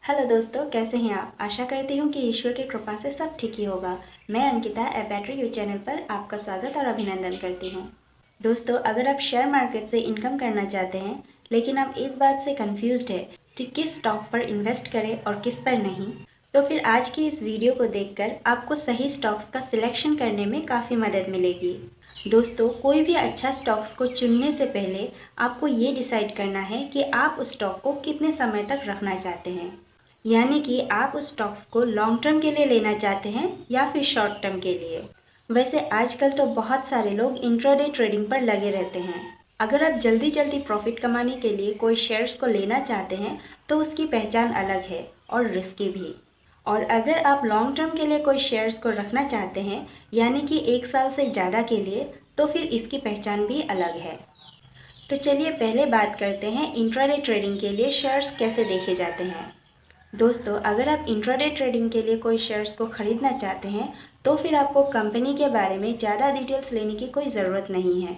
Hello दोस्तों, कैसे हैं आप। आशा करती हूँ कि ईश्वर की कृपा से सब ठीक ही होगा। मैं अंकिता ए बैटरी यू चैनल पर आपका स्वागत और अभिनंदन करती हूँ। दोस्तों, अगर आप शेयर मार्केट से इनकम करना चाहते हैं लेकिन आप इस बात से कंफ्यूज्ड है कि किस स्टॉक पर इन्वेस्ट करें और किस पर नहीं, तो फिर आज की इस वीडियो को देखकर आपको सही स्टॉक्स का सिलेक्शन करने में काफ़ी मदद मिलेगी। दोस्तों, कोई भी अच्छा स्टॉक्स को चुनने से पहले आपको ये डिसाइड करना है कि आप उस स्टॉक को कितने समय तक रखना चाहते हैं, यानी कि आप उस स्टॉक्स को लॉन्ग टर्म के लिए लेना चाहते हैं या फिर शॉर्ट टर्म के लिए। वैसे आजकल तो बहुत सारे लोग इंट्राडे ट्रेडिंग पर लगे रहते हैं। अगर आप जल्दी जल्दी प्रॉफिट कमाने के लिए कोई शेयर्स को लेना चाहते हैं तो उसकी पहचान अलग है और रिस्की भी। और अगर आप लॉन्ग टर्म के लिए कोई शेयर्स को रखना चाहते हैं, यानी कि 1 साल से ज़्यादा के लिए, तो फिर इसकी पहचान भी अलग है। तो चलिए पहले बात करते हैं इंट्राडे ट्रेडिंग के लिए शेयर्स कैसे देखे जाते हैं। दोस्तों, अगर आप इंट्राडे ट्रेडिंग के लिए कोई शेयर्स को खरीदना चाहते हैं तो फिर आपको कंपनी के बारे में ज़्यादा डिटेल्स लेने की कोई ज़रूरत नहीं है।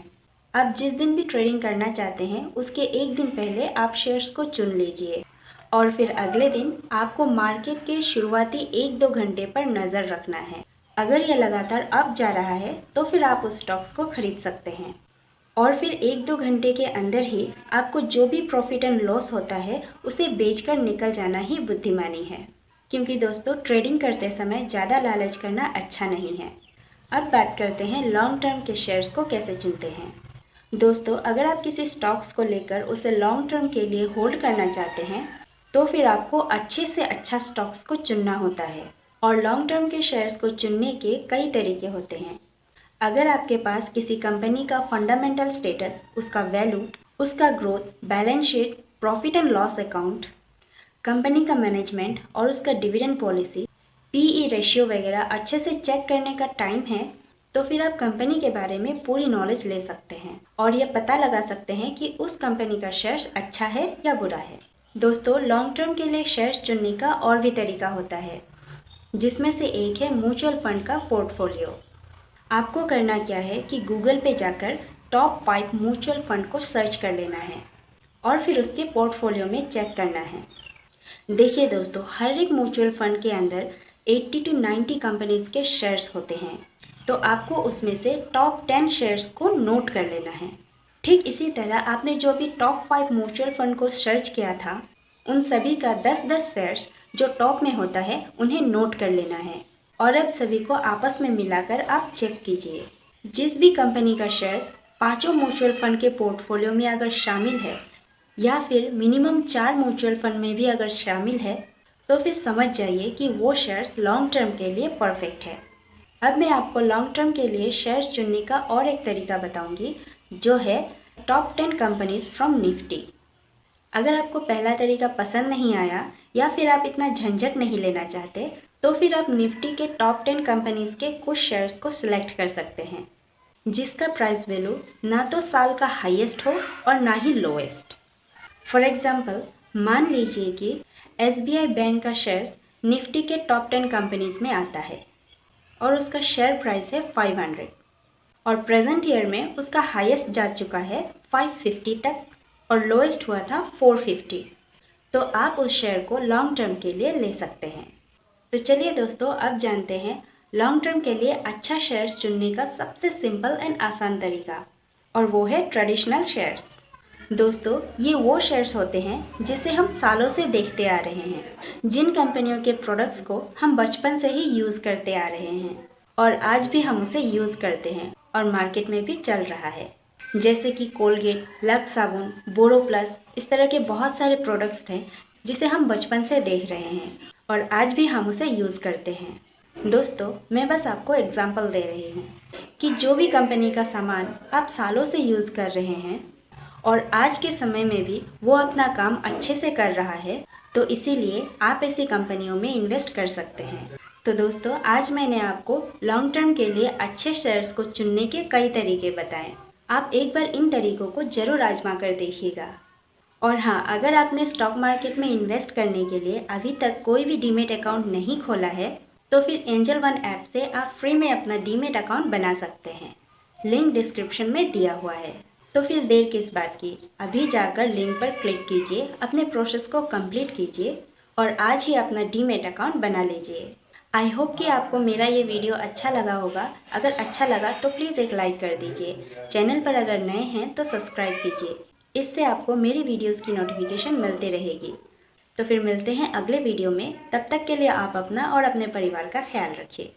आप जिस दिन भी ट्रेडिंग करना चाहते हैं उसके एक दिन पहले आप शेयर्स को चुन लीजिए और फिर अगले दिन आपको मार्केट के शुरुआती 1-2 घंटे पर नज़र रखना है। अगर यह लगातार अप जा रहा है तो फिर आप उस स्टॉक्स को खरीद सकते हैं और फिर 1-2 घंटे के अंदर ही आपको जो भी प्रॉफिट एंड लॉस होता है उसे बेचकर निकल जाना ही बुद्धिमानी है, क्योंकि दोस्तों ट्रेडिंग करते समय ज़्यादा लालच करना अच्छा नहीं है। अब बात करते हैं लॉन्ग टर्म के शेयर्स को कैसे चुनते हैं। दोस्तों, अगर आप किसी स्टॉक्स को लेकर उसे लॉन्ग टर्म के लिए होल्ड करना चाहते हैं तो फिर आपको अच्छे से अच्छा स्टॉक्स को चुनना होता है और लॉन्ग टर्म के शेयर्स को चुनने के कई तरीके होते हैं। अगर आपके पास किसी कंपनी का फंडामेंटल स्टेटस, उसका वैल्यू, उसका growth, balance sheet, profit and loss account, company का मैनेजमेंट और उसका डिविडेंड पॉलिसी, पीई रेशियो वगैरह अच्छे से चेक करने का टाइम है, तो फिर आप कंपनी के बारे में पूरी नॉलेज ले सकते हैं और ये पता लगा सकते हैं कि उस कंपनी का शेयर्स अच्छा है या बुरा है। दोस्तों, लॉन्ग टर्म के लिए शेयर्स चुनने का और भी तरीका होता है, जिसमें से एक है म्यूचुअल फंड का पोर्टफोलियो। आपको करना क्या है कि गूगल पे जाकर टॉप 5 म्यूचुअल फंड को सर्च कर लेना है और फिर उसके पोर्टफोलियो में चेक करना है। देखिए दोस्तों, हर एक म्यूचुअल फंड के अंदर 80 to 90 कंपनीज के शेयर्स होते हैं, तो आपको उसमें से टॉप 10 शेयर्स को नोट कर लेना है। ठीक इसी तरह आपने जो भी टॉप 5 म्यूचुअल फंड को सर्च किया था, उन सभी का 10-10 शेयर्स जो टॉप में होता है उन्हें नोट कर लेना है और अब सभी को आपस में मिलाकर आप चेक कीजिए। जिस भी कंपनी का शेयर्स पांचों म्यूचुअल फंड के पोर्टफोलियो में अगर शामिल है या फिर मिनिमम 4 म्यूचुअल फंड में भी अगर शामिल है, तो फिर समझ जाइए कि वो शेयर्स लॉन्ग टर्म के लिए परफेक्ट है। अब मैं आपको लॉन्ग टर्म के लिए शेयर्स चुनने का और एक तरीका बताऊंगी, जो है टॉप 10 कंपनीज फ्रॉम निफ्टी। अगर आपको पहला तरीका पसंद नहीं आया या फिर आप इतना झंझट नहीं लेना चाहते, तो फिर आप निफ्टी के टॉप 10 कंपनीज के कुछ शेयर्स को सिलेक्ट कर सकते हैं जिसका प्राइस वैल्यू ना तो साल का हाईएस्ट हो और ना ही लोएस्ट। फॉर एग्जांपल, मान लीजिए कि एसबीआई बैंक का शेयर्स निफ्टी के टॉप 10 कंपनीज में आता है और उसका शेयर प्राइस है 500 और प्रेजेंट ईयर में उसका हाईएस्ट जा चुका है 550 तक और लोएस्ट हुआ था 450, तो आप उस शेयर को लॉन्ग टर्म के लिए ले सकते हैं। तो चलिए दोस्तों, अब जानते हैं लॉन्ग टर्म के लिए अच्छा शेयर्स चुनने का सबसे सिंपल एंड आसान तरीका, और वो है ट्रेडिशनल शेयर्स। दोस्तों, ये वो शेयर्स होते हैं जिसे हम सालों से देखते आ रहे हैं, जिन कंपनियों के प्रोडक्ट्स को हम बचपन से ही यूज़ करते आ रहे हैं और आज भी हम उसे यूज़ करते हैं और मार्केट में भी चल रहा है, जैसे कि कोलगेट, लक्स साबुन, बोरोप्लस, इस तरह के बहुत सारे प्रोडक्ट्स हैं जिसे हम बचपन से देख रहे हैं और आज भी हम उसे यूज़ करते हैं। दोस्तों, मैं बस आपको एग्जांपल दे रही हूँ कि जो भी कंपनी का सामान आप सालों से यूज़ कर रहे हैं और आज के समय में भी वो अपना काम अच्छे से कर रहा है, तो इसीलिए आप ऐसी कंपनियों में इन्वेस्ट कर सकते हैं। तो दोस्तों, आज मैंने आपको लॉन्ग टर्म के लिए अच्छे शेयर्स को चुनने के कई तरीके बताए। आप एक बार इन तरीकों को जरूर आजमा कर देखिएगा। और हाँ, अगर आपने स्टॉक मार्केट में इन्वेस्ट करने के लिए अभी तक कोई भी डीमेट अकाउंट नहीं खोला है, तो फिर एंजल वन ऐप से आप फ्री में अपना डीमेट अकाउंट बना सकते हैं। लिंक डिस्क्रिप्शन में दिया हुआ है। तो फिर देर किस बात की, अभी जाकर लिंक पर क्लिक कीजिए, अपने प्रोसेस को कंप्लीट कीजिए और आज ही अपना डीमैट अकाउंट बना लीजिए। आई होप कि आपको मेरा ये वीडियो अच्छा लगा होगा। अगर अच्छा लगा तो प्लीज़ एक लाइक कर दीजिए। चैनल पर अगर नए हैं तो सब्सक्राइब कीजिए, इससे आपको मेरी वीडियोस की नोटिफिकेशन मिलती रहेगी। तो फिर मिलते हैं अगले वीडियो में, तब तक के लिए आप अपना और अपने परिवार का ख्याल रखिए।